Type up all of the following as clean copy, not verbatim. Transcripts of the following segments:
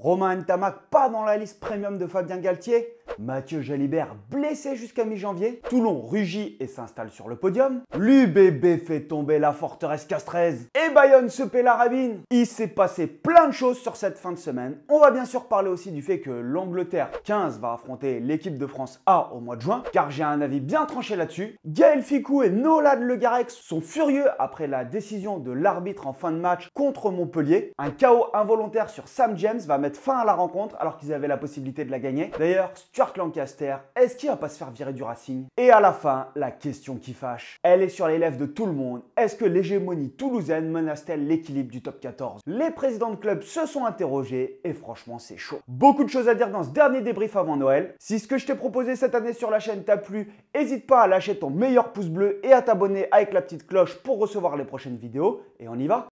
Romain Ntamak pas dans la liste premium de Fabien Galtier, Mathieu Jalibert blessé jusqu'à mi-janvier, Toulon rugit et s'installe sur le podium, l'UBB fait tomber la forteresse Castres et Bayonne se paie la rabine. Il s'est passé plein de choses sur cette fin de semaine. On va bien sûr parler aussi du fait que l'Angleterre 15 va affronter l'équipe de France A au mois de juin, car j'ai un avis bien tranché là-dessus. Gaël Ficou et Nolan Le Garec sont furieux après la décision de l'arbitre en fin de match contre Montpellier. Un KO involontaire sur Sam James va mettre fin à la rencontre alors qu'ils avaient la possibilité de la gagner. D'ailleurs, Stuart Lancaster, est-ce qu'il va pas se faire virer du Racing? Et à la fin, la question qui fâche. Elle est sur les lèvres de tout le monde. Est-ce que l'hégémonie toulousaine menace-t-elle l'équilibre du top 14? Les présidents de club se sont interrogés et franchement, c'est chaud. Beaucoup de choses à dire dans ce dernier débrief avant Noël. Si ce que je t'ai proposé cette année sur la chaîne t'a plu, n'hésite pas à lâcher ton meilleur pouce bleu et à t'abonner avec la petite cloche pour recevoir les prochaines vidéos. Et on y va!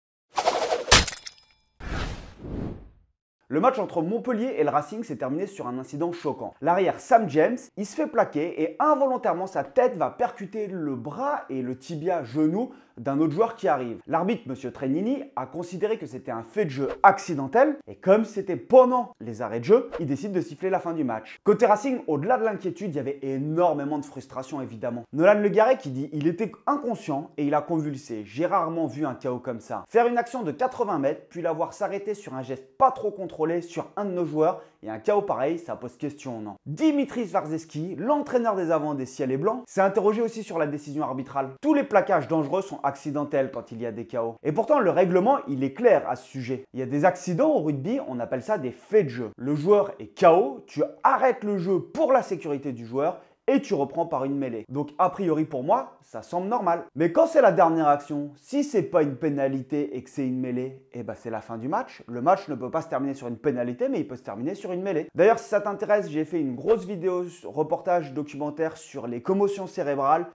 Le match entre Montpellier et le Racing s'est terminé sur un incident choquant. L'arrière Sam James, il se fait plaquer et involontairement sa tête va percuter le bras et le tibia genou d'un autre joueur qui arrive. L'arbitre, M. Trenini, a considéré que c'était un fait de jeu accidentel et comme c'était pendant les arrêts de jeu, il décide de siffler la fin du match. Côté Racing, au-delà de l'inquiétude, il y avait énormément de frustration évidemment. Nolan Le Garec qui dit il était inconscient et il a convulsé. J'ai rarement vu un KO comme ça. Faire une action de 80 mètres puis la voir s'arrêter sur un geste pas trop contrôlé sur un de nos joueurs et un KO pareil, ça pose question, non? Dimitris Varzeski, l'entraîneur des avants des Ciels et Blancs, s'est interrogé aussi sur la décision arbitrale. Tous les plaquages dangereux sont accidentels quand il y a des KO. Et pourtant, le règlement, il est clair à ce sujet. Il y a des accidents au rugby, on appelle ça des faits de jeu. Le joueur est KO, tu arrêtes le jeu pour la sécurité du joueur et tu reprends par une mêlée. Donc a priori pour moi, ça semble normal. Mais quand c'est la dernière action, si c'est pas une pénalité et que c'est une mêlée, eh ben c'est la fin du match. Le match ne peut pas se terminer sur une pénalité, mais il peut se terminer sur une mêlée. D'ailleurs, si ça t'intéresse, j'ai fait une grosse vidéo reportage documentaire sur les commotions cérébrales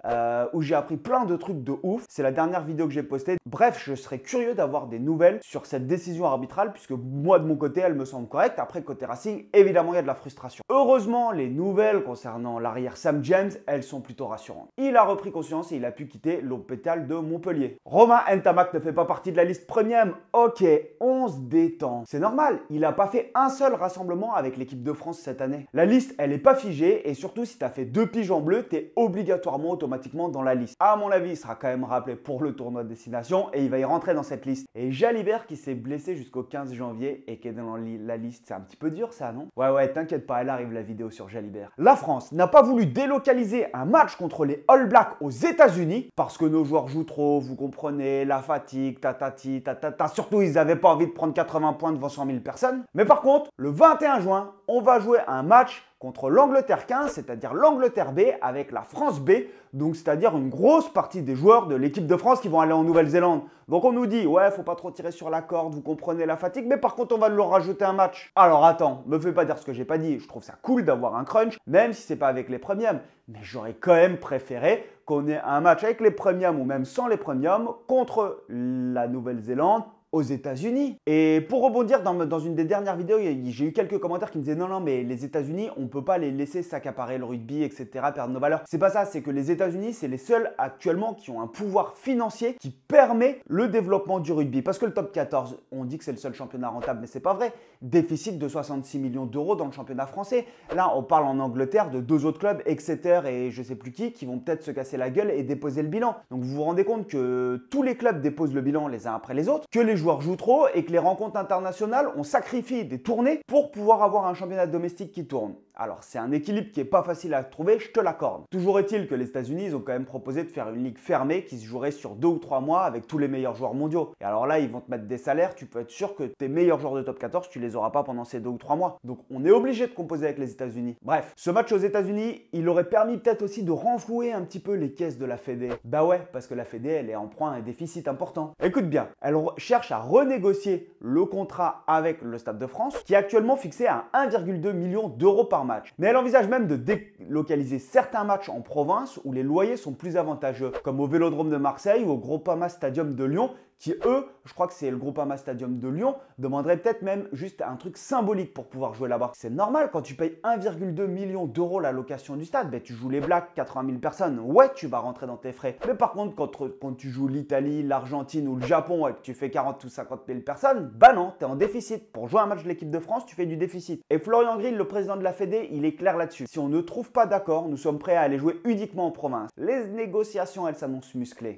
où j'ai appris plein de trucs de ouf. C'est la dernière vidéo que j'ai postée. Bref, je serais curieux d'avoir des nouvelles sur cette décision arbitrale puisque moi de mon côté, elle me semble correcte. Après, côté Racing, évidemment, il y a de la frustration. Heureusement, les nouvelles concernant l'arrière Sam James, elles sont plutôt rassurantes. Il a repris conscience et il a pu quitter l'hôpital de Montpellier. Romain Ntamak ne fait pas partie de la liste premium. Ok, on se détend. C'est normal, il n'a pas fait un seul rassemblement avec l'équipe de France cette année. La liste, elle n'est pas figée et surtout si tu as fait 2 piges en bleu, tu es obligatoirement automatiquement dans la liste. À mon avis, il sera quand même rappelé pour le tournoi de destination et il va y rentrer dans cette liste. Et Jalibert qui s'est blessé jusqu'au 15 janvier et qui est dans la liste, c'est un petit peu dur ça, non? Ouais, t'inquiète pas, elle arrive la vidéo sur Jalibert. La France n'a pas voulu délocaliser un match contre les All Blacks aux États-Unis parce que nos joueurs jouent trop, vous comprenez, la fatigue, tatati, tatata. Surtout, ils n'avaient pas envie de prendre 80 points devant 100 000 personnes. Mais par contre, le 21 juin, on va jouer un match contre l'Angleterre 15, c'est-à-dire l'Angleterre B avec la France B, donc c'est-à-dire une grosse partie des joueurs de l'équipe de France qui vont aller en Nouvelle-Zélande. Donc on nous dit, ouais, faut pas trop tirer sur la corde, vous comprenez la fatigue, mais par contre on va leur rajouter un match. Alors attends, me fais pas dire ce que j'ai pas dit, je trouve ça cool d'avoir un crunch, même si c'est pas avec les premiums, mais j'aurais quand même préféré qu'on ait un match avec les premiums ou même sans les premiums contre la Nouvelle-Zélande aux États-Unis. Et pour rebondir dans une des dernières vidéos, j'ai eu quelques commentaires qui me disaient non, mais les États-Unis, on ne peut pas les laisser s'accaparer le rugby, etc., perdre nos valeurs. C'est pas ça, c'est que les États-Unis, c'est les seuls actuellement qui ont un pouvoir financier qui permet le développement du rugby. Parce que le top 14, on dit que c'est le seul championnat rentable, mais c'est pas vrai. Déficit de 66 millions d'euros dans le championnat français. Là, on parle en Angleterre de 2 autres clubs, Exeter et je sais plus qui vont peut-être se casser la gueule et déposer le bilan. Donc vous vous rendez compte que tous les clubs déposent le bilan les uns après les autres, que les joueurs jouent trop et que les rencontres internationales, on sacrifie des tournées pour pouvoir avoir un championnat domestique qui tourne. Alors c'est un équilibre qui n'est pas facile à trouver, je te l'accorde. Toujours est-il que les États-Unis ils ont quand même proposé de faire une ligue fermée qui se jouerait sur 2 ou 3 mois avec tous les meilleurs joueurs mondiaux. Et alors là, ils vont te mettre des salaires, tu peux être sûr que tes meilleurs joueurs de top 14, tu les auras pas pendant ces 2 ou 3 mois. Donc on est obligé de composer avec les États-Unis. Bref, ce match aux États-Unis, il aurait permis peut-être aussi de renflouer un petit peu les caisses de la Fédé. Bah ouais, parce que la Fédé, elle est en proie à un déficit important. Écoute bien, elle cherche à renégocier le contrat avec le Stade de France, qui est actuellement fixé à 1,2 million d'euros par match. Mais elle envisage même de délocaliser certains matchs en province où les loyers sont plus avantageux, comme au Vélodrome de Marseille ou au Groupama Stadium de Lyon, qui eux, je crois que c'est le Groupama Stadium de Lyon, demanderaient peut-être même juste un truc symbolique pour pouvoir jouer là-bas. C'est normal, quand tu payes 1,2 million d'euros la location du stade, ben, tu joues les Blacks, 80 000 personnes, ouais, tu vas rentrer dans tes frais. Mais par contre, quand tu joues l'Italie, l'Argentine ou le Japon et que tu fais 40 ou 50 000 personnes, bah non, tu es en déficit. Pour jouer un match de l'équipe de France, tu fais du déficit. Et Florian Grill, le président de la Fédé, il est clair là-dessus. Si on ne trouve pas d'accord, nous sommes prêts à aller jouer uniquement en province. Les négociations, elles s'annoncent musclées.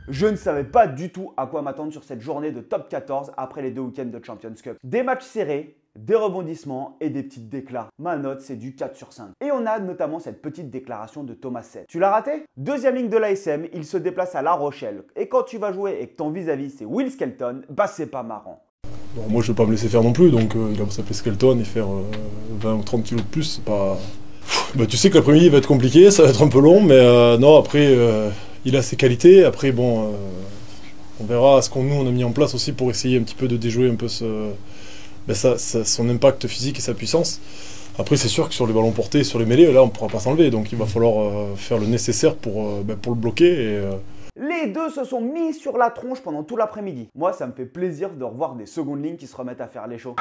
Je ne savais pas du tout à quoi m'attendre sur cette journée de top 14 après les 2 week-ends de Champions Cup. Des matchs serrés, des rebondissements et des petites déclats. Ma note, c'est du 4 sur 5. Et on a notamment cette petite déclaration de Thomas Sett. Tu l'as raté? Deuxième ligne de l'ASM, il se déplace à La Rochelle. Et quand tu vas jouer et que ton vis-à-vis c'est Will Skelton, bah c'est pas marrant. Bon, moi je ne vais pas me laisser faire non plus, donc il va s'appeler Skelton et faire 20 ou 30 kilos de plus, c'est pas... Bah, tu sais que l'après-midi va être compliqué, ça va être un peu long, mais non, après il a ses qualités, après bon, on verra ce qu'on a mis en place aussi pour essayer un petit peu de déjouer un peu son impact physique et sa puissance. Après c'est sûr que sur les ballons portés, sur les mêlées, là on ne pourra pas s'enlever, donc il va falloir faire le nécessaire pour le bloquer. Les deux se sont mis sur la tronche pendant tout l'après-midi. Moi, ça me fait plaisir de revoir des secondes lignes qui se remettent à faire les shows.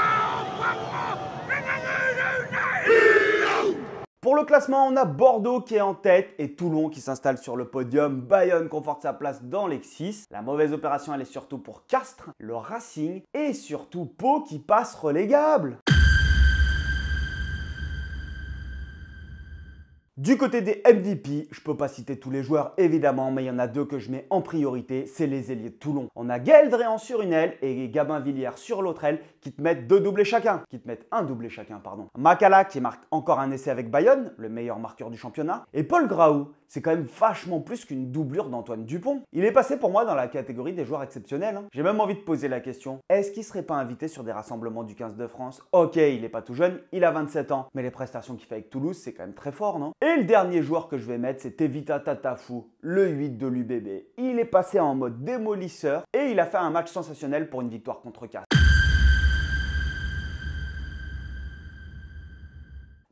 Pour le classement, on a Bordeaux qui est en tête et Toulon qui s'installe sur le podium. Bayonne conforte sa place dans les 6. La mauvaise opération, elle est surtout pour Castres, le Racing et surtout Pau qui passe relégable. Du côté des MVP, je peux pas citer tous les joueurs évidemment, mais il y en a deux que je mets en priorité, c'est les ailiers de Toulon. On a Gaël Dréan sur une aile et Gabin Villiers sur l'autre aile qui te mettent un doublé chacun, pardon. Makala qui marque encore un essai avec Bayonne, le meilleur marqueur du championnat, et Paul Graou, c'est quand même vachement plus qu'une doublure d'Antoine Dupont. Il est passé pour moi dans la catégorie des joueurs exceptionnels. J'ai même envie de poser la question, est-ce qu'il serait pas invité sur des rassemblements du 15 de France? Ok, il est pas tout jeune, il a 27 ans, mais les prestations qu'il fait avec Toulouse, c'est quand même très fort, non? Et le dernier joueur que je vais mettre, c'est Tevita Tatafou, le 8 de l'UBB. Il est passé en mode démolisseur et il a fait un match sensationnel pour une victoire contre Castres.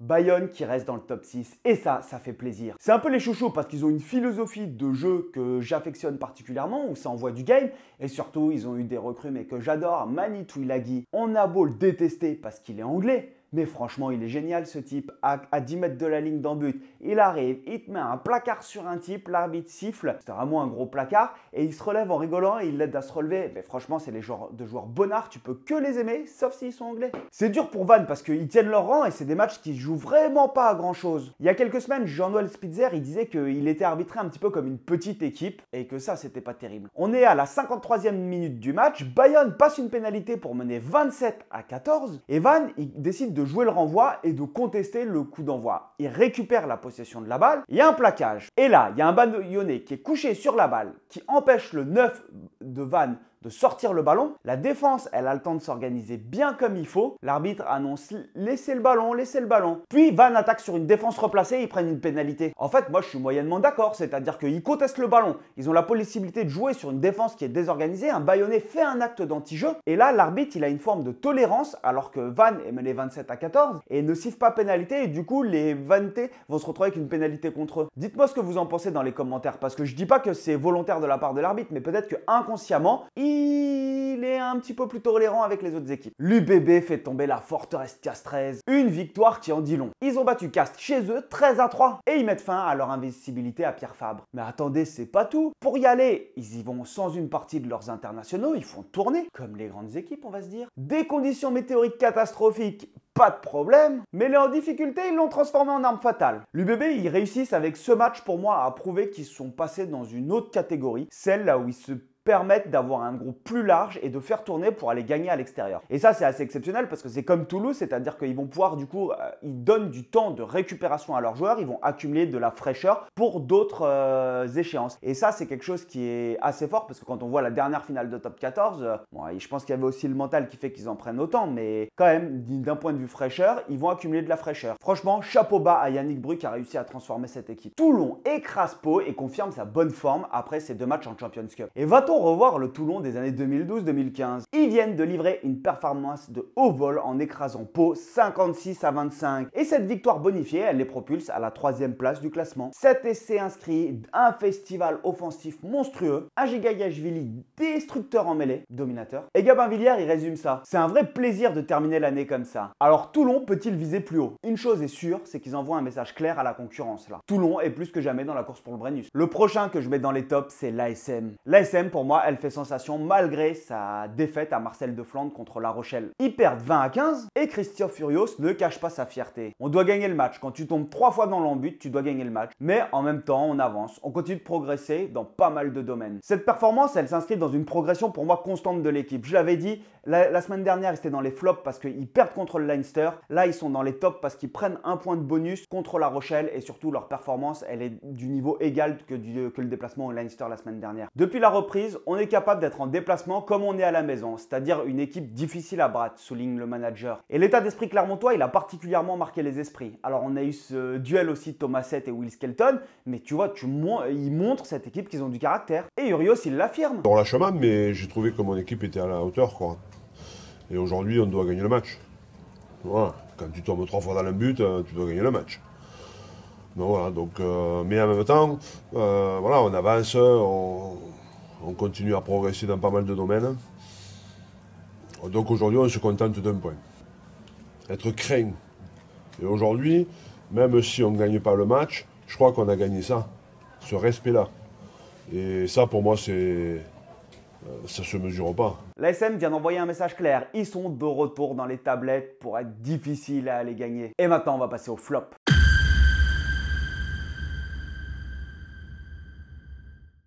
Bayonne qui reste dans le top 6 et ça fait plaisir. C'est un peu les chouchous parce qu'ils ont une philosophie de jeu que j'affectionne particulièrement où ça envoie du game et surtout ils ont eu des recrues mais que j'adore, Mani Tuilagi. On a beau le détester parce qu'il est anglais, mais franchement, il est génial ce type. À 10 mètres de la ligne d'en but, il arrive, il te met un placard sur un type, l'arbitre siffle. C'est vraiment un gros placard et il se relève en rigolant et il l'aide à se relever. Mais franchement, c'est les joueurs bonnards, tu peux que les aimer, sauf s'ils sont anglais. C'est dur pour Vannes parce qu'ils tiennent leur rang et c'est des matchs qui jouent vraiment pas à grand chose. Il y a quelques semaines, Jean-Noël Spitzer, il disait qu'il était arbitré un petit peu comme une petite équipe et que ça, c'était pas terrible. On est à la 53e minute du match. Bayonne passe une pénalité pour mener 27-14 et Vannes, il décide de jouer le renvoi et de contester le coup d'envoi. Il récupère la possession de la balle, il y a un plaquage. Et là, il y a un Bayonnais qui est couché sur la balle, qui empêche le 9 de Vannes de sortir le ballon. La défense, elle a le temps de s'organiser bien comme il faut. L'arbitre annonce laissez le ballon, laissez le ballon. Puis Vannes attaque sur une défense replacée et ils prennent une pénalité. En fait, moi je suis moyennement d'accord, c'est-à-dire qu'ils contestent le ballon. Ils ont la possibilité de jouer sur une défense qui est désorganisée. Un Bayonnais fait un acte d'anti-jeu et là l'arbitre il a une forme de tolérance alors que Vannes est mené 27-14 et ne siffle pas pénalité et du coup les Vannetais vont se retrouver avec une pénalité contre eux. Dites-moi ce que vous en pensez dans les commentaires parce que je dis pas que c'est volontaire de la part de l'arbitre mais peut-être que inconsciemment il est un petit peu plus tolérant avec les autres équipes. L'UBB fait tomber la forteresse castraise. Une victoire qui en dit long. Ils ont battu Castres chez eux 13-3 et ils mettent fin à leur invincibilité à Pierre Fabre. Mais attendez, c'est pas tout. Pour y aller, ils y vont sans une partie de leurs internationaux, ils font tourner, comme les grandes équipes on va se dire. Des conditions météoriques catastrophiques, pas de problème, mais les en difficulté, ils l'ont transformé en arme fatale. L'UBB, ils réussissent avec ce match pour moi à prouver qu'ils sont passés dans une autre catégorie, celle là où ils se permettent d'avoir un groupe plus large et de faire tourner pour aller gagner à l'extérieur. Et ça, c'est assez exceptionnel parce que c'est comme Toulouse, c'est-à-dire qu'ils vont pouvoir, du coup, ils donnent du temps de récupération à leurs joueurs, ils vont accumuler de la fraîcheur pour d'autres échéances. Et ça, c'est quelque chose qui est assez fort parce que quand on voit la dernière finale de top 14, bon, je pense qu'il y avait aussi le mental qui fait qu'ils en prennent autant, mais quand même, d'un point de vue fraîcheur, ils vont accumuler de la fraîcheur. Franchement, chapeau bas à Yannick Bru qui a réussi à transformer cette équipe. Toulon écrase Pau et confirme sa bonne forme après ces 2 matchs en Champions Cup. Et va-t-on Allons revoir le Toulon des années 2012-2015. Ils viennent de livrer une performance de haut vol en écrasant Pau 56-25. Et cette victoire bonifiée, elle les propulse à la 3e place du classement. 7 essais inscrits, un festival offensif monstrueux, un Gigayashvili destructeur en mêlée, dominateur. Et Gabin Villière, il résume ça. C'est un vrai plaisir de terminer l'année comme ça. Alors Toulon peut-il viser plus haut? Une chose est sûre, c'est qu'ils envoient un message clair à la concurrence là. Toulon est plus que jamais dans la course pour le Brennus. Le prochain que je mets dans les tops, c'est l'ASM. L'ASM, pour moi, elle fait sensation malgré sa défaite à Marcel de Flandre contre La Rochelle. Ils perdent 20-15 et Christophe Furios ne cache pas sa fierté. On doit gagner le match. Quand tu tombes 3 fois dans l'embut, tu dois gagner le match. Mais en même temps, on avance. On continue de progresser dans pas mal de domaines. Cette performance, elle s'inscrit dans une progression pour moi constante de l'équipe. Je l'avais dit, la semaine dernière, ils étaient dans les flops parce qu'ils perdent contre le Leinster. Là, ils sont dans les tops parce qu'ils prennent un point de bonus contre La Rochelle et surtout leur performance, elle est du niveau égal que le déplacement au Leinster la semaine dernière. Depuis la reprise, on est capable d'être en déplacement comme on est à la maison, c'est-à-dire une équipe difficile à battre, souligne le manager. Et l'état d'esprit clermontois, il a particulièrement marqué les esprits. Alors on a eu ce duel aussi de Thomas Sett et Will Skelton, mais tu vois, ils montrent cette équipe qu'ils ont du caractère. Et Urios, il l'affirme. On lâche pas, mais j'ai trouvé que mon équipe était à la hauteur, quoi. Et aujourd'hui, on doit gagner le match. Voilà. Quand tu tombes 3 fois dans le but, tu dois gagner le match. Donc, voilà, mais en même temps, voilà, on avance, on continue à progresser dans pas mal de domaines. Donc aujourd'hui, on se contente d'un point. Être craint. Et aujourd'hui, même si on ne gagne pas le match, je crois qu'on a gagné ça, ce respect-là. Et ça, pour moi, ça se mesure pas. L'ASM vient d'envoyer un message clair. Ils sont de retour dans les tablettes pour être difficiles à aller gagner. Et maintenant, on va passer au flop.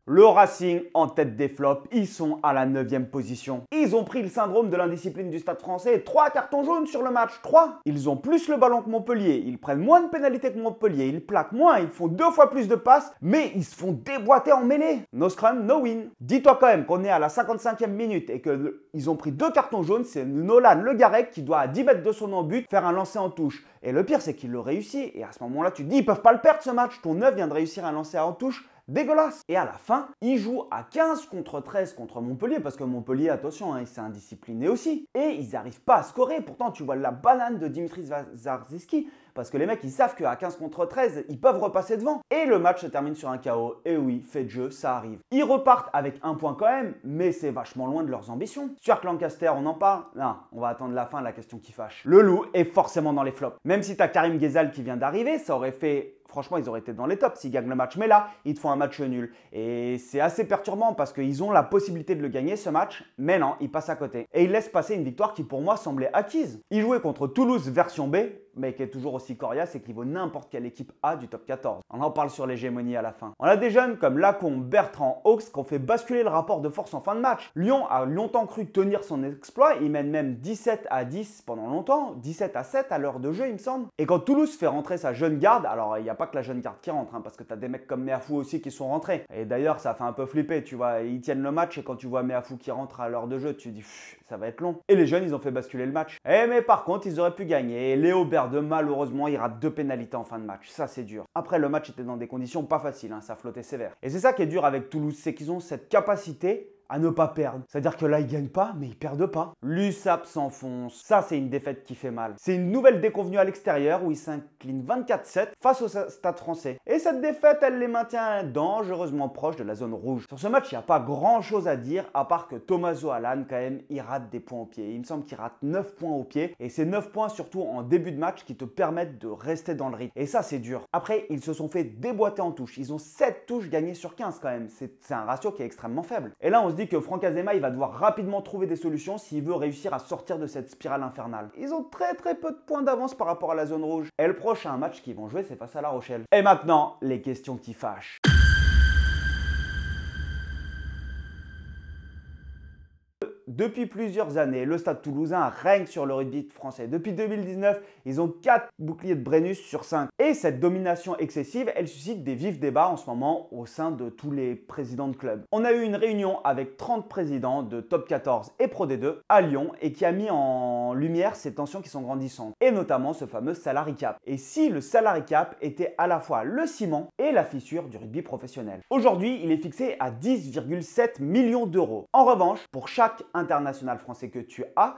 Le Racing en tête des flops, ils sont à la 9e position. Ils ont pris le syndrome de l'indiscipline du Stade français, 3 cartons jaunes sur le match, 3. Ils ont plus le ballon que Montpellier, ils prennent moins de pénalités que Montpellier, ils plaquent moins, ils font 2 fois plus de passes, mais ils se font déboîter en mêlée. No scrum, no win. Dis-toi quand même qu'on est à la 55e minute et qu'ils ont pris 2 cartons jaunes, c'est Nolan Le Garec qui doit à 10 mètres de son embut faire un lancer en touche. Et le pire, c'est qu'il le réussit. Et à ce moment-là, tu te dis, ils peuvent pas le perdre ce match. Ton 9 vient de réussir un lancer en touche. Dégueulasse. Et à la fin, ils jouent à 15 contre 13 contre Montpellier, parce que Montpellier, attention, il s'est indiscipliné aussi. Et ils n'arrivent pas à scorer. Pourtant, tu vois la banane de Dimitri Zarziski, parce que les mecs, ils savent qu'à 15 contre 13, ils peuvent repasser devant. Et le match se termine sur un KO. Et oui, fait de jeu, ça arrive. Ils repartent avec un point quand même, mais c'est vachement loin de leurs ambitions. Stuart Lancaster, on en parle? Non, on va attendre la fin, la question qui fâche. Le Loup est forcément dans les flops. Même si tu as Karim Ghezal qui vient d'arriver, ça aurait fait... Franchement, ils auraient été dans les tops s'ils gagnent le match. Mais là, ils te font un match nul. Et c'est assez perturbant parce qu'ils ont la possibilité de le gagner ce match. Mais non, ils passent à côté. Et ils laissent passer une victoire qui pour moi semblait acquise. Ils jouaient contre Toulouse version B, mais qui est toujours aussi coriace et qui vaut n'importe quelle équipe A du top 14. On en parle sur l'hégémonie à la fin. On a des jeunes comme Lacombe, Bertrand, Hawks qui ont fait basculer le rapport de force en fin de match. Lyon a longtemps cru tenir son exploit. Il mène même 17-10 pendant longtemps. 17-7 à l'heure de jeu, il me semble. Et quand Toulouse fait rentrer sa jeune garde, alors il n'y a pas que la jeune garde qui rentre, parce que tu as des mecs comme Meafou aussi qui sont rentrés. Et d'ailleurs, ça fait un peu flipper, tu vois. Ils tiennent le match et quand tu vois Meafou qui rentre à l'heure de jeu, tu te dis ça va être long. Et les jeunes, ils ont fait basculer le match. Mais par contre, ils auraient pu gagner. Et Léo Berde, malheureusement, il rate 2 pénalités en fin de match. Ça, c'est dur. Après, le match était dans des conditions pas faciles, hein, ça flottait sévère. Et c'est ça qui est dur avec Toulouse, c'est qu'ils ont cette capacité à ne pas perdre. C'est-à-dire que là, ils gagnent pas, mais ils perdent pas. L'USAP s'enfonce. Ça, c'est une défaite qui fait mal. C'est une nouvelle déconvenue à l'extérieur où ils s'inclinent 24-7 face au Stade français. Et cette défaite, elle les maintient dangereusement proches de la zone rouge. Sur ce match, il n'y a pas grand-chose à dire, à part que Tommaso Allan, quand même, il rate des points au pied. Il me semble qu'il rate 9 points au pied. Et c'est 9 points, surtout en début de match, qui te permettent de rester dans le rythme. Et ça, c'est dur. Après, ils se sont fait déboîter en touches. Ils ont 7 touches gagnées sur 15 quand même. C'est un ratio qui est extrêmement faible. Et là, on se dit que Franck Azema, il va devoir rapidement trouver des solutions s'il veut réussir à sortir de cette spirale infernale. Ils ont très peu de points d'avance par rapport à la zone rouge. Et le prochain match qu'ils vont jouer, c'est face à La Rochelle. Et maintenant, les questions qui fâchent. depuis plusieurs années, le Stade Toulousain règne sur le rugby français. Depuis 2019, ils ont 4 boucliers de Brennus sur 5. Et cette domination excessive, elle suscite des vifs débats en ce moment au sein de tous les présidents de clubs. On a eu une réunion avec 30 présidents de Top 14 et Pro D2 à Lyon et qui a mis en lumière ces tensions qui sont grandissantes. Et notamment ce fameux salary cap. Et si le salary cap était à la fois le ciment et la fissure du rugby professionnel. Aujourd'hui, il est fixé à 10,7 millions d'euros. En revanche, pour chaque international français que tu as,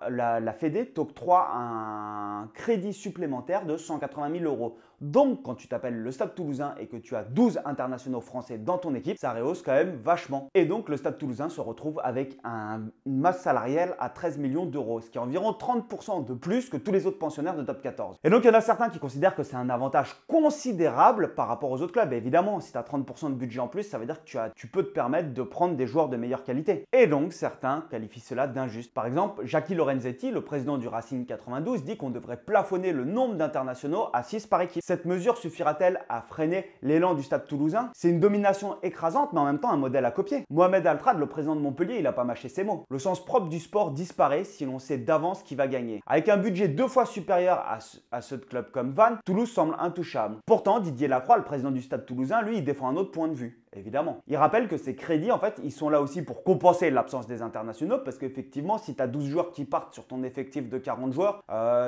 la Fédé t'octroie un crédit supplémentaire de 180 000 euros. Donc, quand tu t'appelles le Stade Toulousain et que tu as 12 internationaux français dans ton équipe, ça rehausse quand même vachement. Et donc, le Stade Toulousain se retrouve avec une masse salariale à 13 millions d'euros, ce qui est environ 30% de plus que tous les autres pensionnaires de Top 14. Et donc, il y en a certains qui considèrent que c'est un avantage considérable par rapport aux autres clubs. Et évidemment, si tu as 30% de budget en plus, ça veut dire que tu peux te permettre de prendre des joueurs de meilleure qualité. Et donc, certains qualifient cela d'injuste. Par exemple, Jackie Lorenzetti, le président du Racing 92, dit qu'on devrait plafonner le nombre d'internationaux à 6 par équipe. Cette mesure suffira-t-elle à freiner l'élan du Stade Toulousain? C'est une domination écrasante, mais en même temps un modèle à copier. Mohamed Altrad, le président de Montpellier, il n'a pas mâché ses mots. Le sens propre du sport disparaît si l'on sait d'avance qui va gagner. Avec un budget 2 fois supérieur à ceux de clubs comme Vannes, Toulouse semble intouchable. Pourtant, Didier Lacroix, le président du Stade Toulousain, lui, il défend un autre point de vue. Évidemment. Il rappelle que ces crédits, en fait, ils sont là aussi pour compenser l'absence des internationaux parce qu'effectivement, si tu as 12 joueurs qui partent sur ton effectif de 40 joueurs,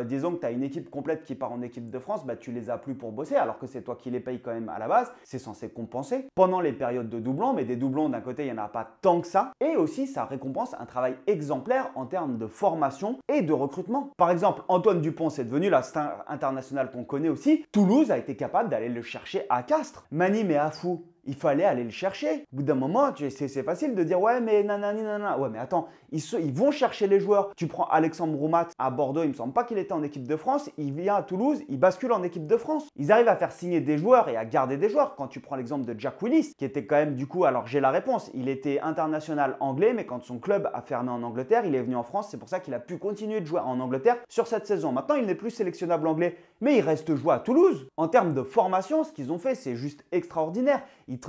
disons que tu as une équipe complète qui part en équipe de France, bah, tu les as plus pour bosser alors que c'est toi qui les payes quand même à la base. C'est censé compenser pendant les périodes de doublons, mais des doublons, d'un côté, il n'y en a pas tant que ça. Et aussi, ça récompense un travail exemplaire en termes de formation et de recrutement. Par exemple, Antoine Dupont, c'est devenu la star internationale qu'on connaît aussi. Toulouse a été capable d'aller le chercher à Castres. Manim et Afou, il fallait aller le chercher. Au bout d'un moment, c'est facile de dire ouais mais nanani nanana. Ouais mais attends, ils vont chercher les joueurs. Tu prends Alexandre Roumat à Bordeaux, il me semble pas qu'il était en équipe de France. Il vient à Toulouse, il bascule en équipe de France. Ils arrivent à faire signer des joueurs et à garder des joueurs. Quand tu prends l'exemple de Jack Willis, qui était quand même du coup, alors j'ai la réponse, il était international anglais, mais quand son club a fermé en Angleterre, il est venu en France. C'est pour ça qu'il a pu continuer de jouer en Angleterre sur cette saison. Maintenant, il n'est plus sélectionnable anglais, mais il reste joué à Toulouse. En termes de formation, ce qu'ils ont fait, c'est juste extraordinaire.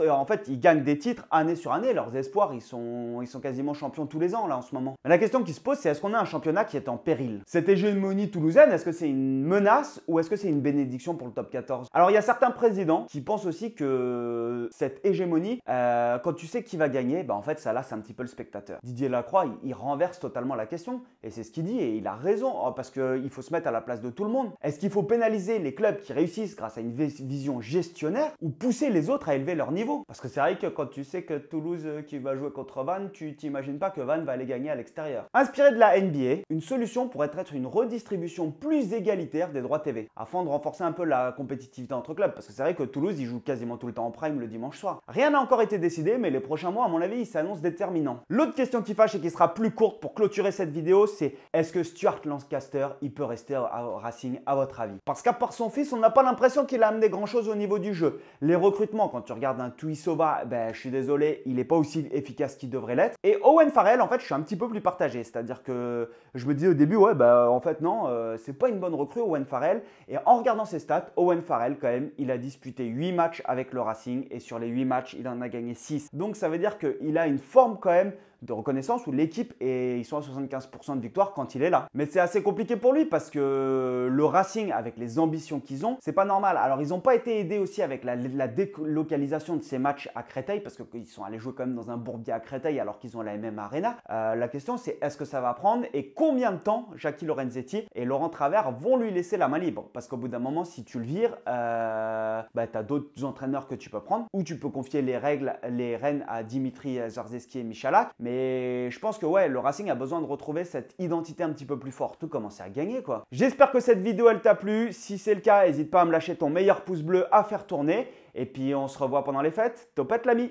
En fait, ils gagnent des titres année sur année. Leurs espoirs, ils sont quasiment champions tous les ans là en ce moment. Mais la question qui se pose, c'est est-ce qu'on a un championnat qui est en péril? Cette hégémonie toulousaine, est-ce que c'est une menace ou est-ce que c'est une bénédiction pour le top 14? Alors, il y a certains présidents qui pensent aussi que cette hégémonie, quand tu sais qui va gagner, bah, en fait, ça lasse un petit peu le spectateur. Didier Lacroix, il renverse totalement la question. Et c'est ce qu'il dit et il a raison parce qu'il faut se mettre à la place de tout le monde. Est-ce qu'il faut pénaliser les clubs qui réussissent grâce à une vision gestionnaire ou pousser les autres à élever leur niveau? Parce que c'est vrai que quand tu sais que Toulouse qui va jouer contre Vannes, tu t'imagines pas que Vannes va aller gagner à l'extérieur. Inspiré de la NBA, une solution pourrait être une redistribution plus égalitaire des droits TV, afin de renforcer un peu la compétitivité entre clubs. Parce que c'est vrai que Toulouse, il joue quasiment tout le temps en prime le dimanche soir. Rien n'a encore été décidé, mais les prochains mois, à mon avis, ils s'annoncent déterminants. L'autre question qui fâche et qui sera plus courte pour clôturer cette vidéo, c'est est-ce que Stuart Lancaster, il peut rester au Racing à votre avis? Parce qu'à part son fils, on n'a pas l'impression qu'il a amené grand chose au niveau du jeu. Les recrutements, quand tu regardes un Tuisova, ben, je suis désolé, il n'est pas aussi efficace qu'il devrait l'être. Et Owen Farrell, en fait, je suis un petit peu plus partagé. C'est-à-dire que je me disais au début, ouais, bah en fait, non, c'est pas une bonne recrue, Owen Farrell. Et en regardant ses stats, Owen Farrell, quand même, il a disputé 8 matchs avec le Racing. Et sur les 8 matchs, il en a gagné 6. Donc, ça veut dire qu'il a une forme quand même de reconnaissance où l'équipe ils sont à 75% de victoire quand il est là. Mais c'est assez compliqué pour lui parce que le Racing, avec les ambitions qu'ils ont, c'est pas normal. Alors ils n'ont pas été aidés aussi avec la délocalisation de ces matchs à Créteil parce qu'ils sont allés jouer quand même dans un bourbier à Créteil alors qu'ils ont la MM Arena. La question c'est est-ce que ça va prendre et combien de temps Jackie Lorenzetti et Laurent Travers vont lui laisser la main libre? Parce qu'au bout d'un moment, si tu le vires, bah, tu as d'autres entraîneurs que tu peux prendre ou tu peux confier les rênes à Dimitri Zarzeski et Michalak. Mais je pense que ouais, le Racing a besoin de retrouver cette identité un petit peu plus forte, tout commencer à gagner quoi. J'espère que cette vidéo elle t'a plu. Si c'est le cas, n'hésite pas à me lâcher ton meilleur pouce bleu à faire tourner. Et puis on se revoit pendant les fêtes. Topette l'ami!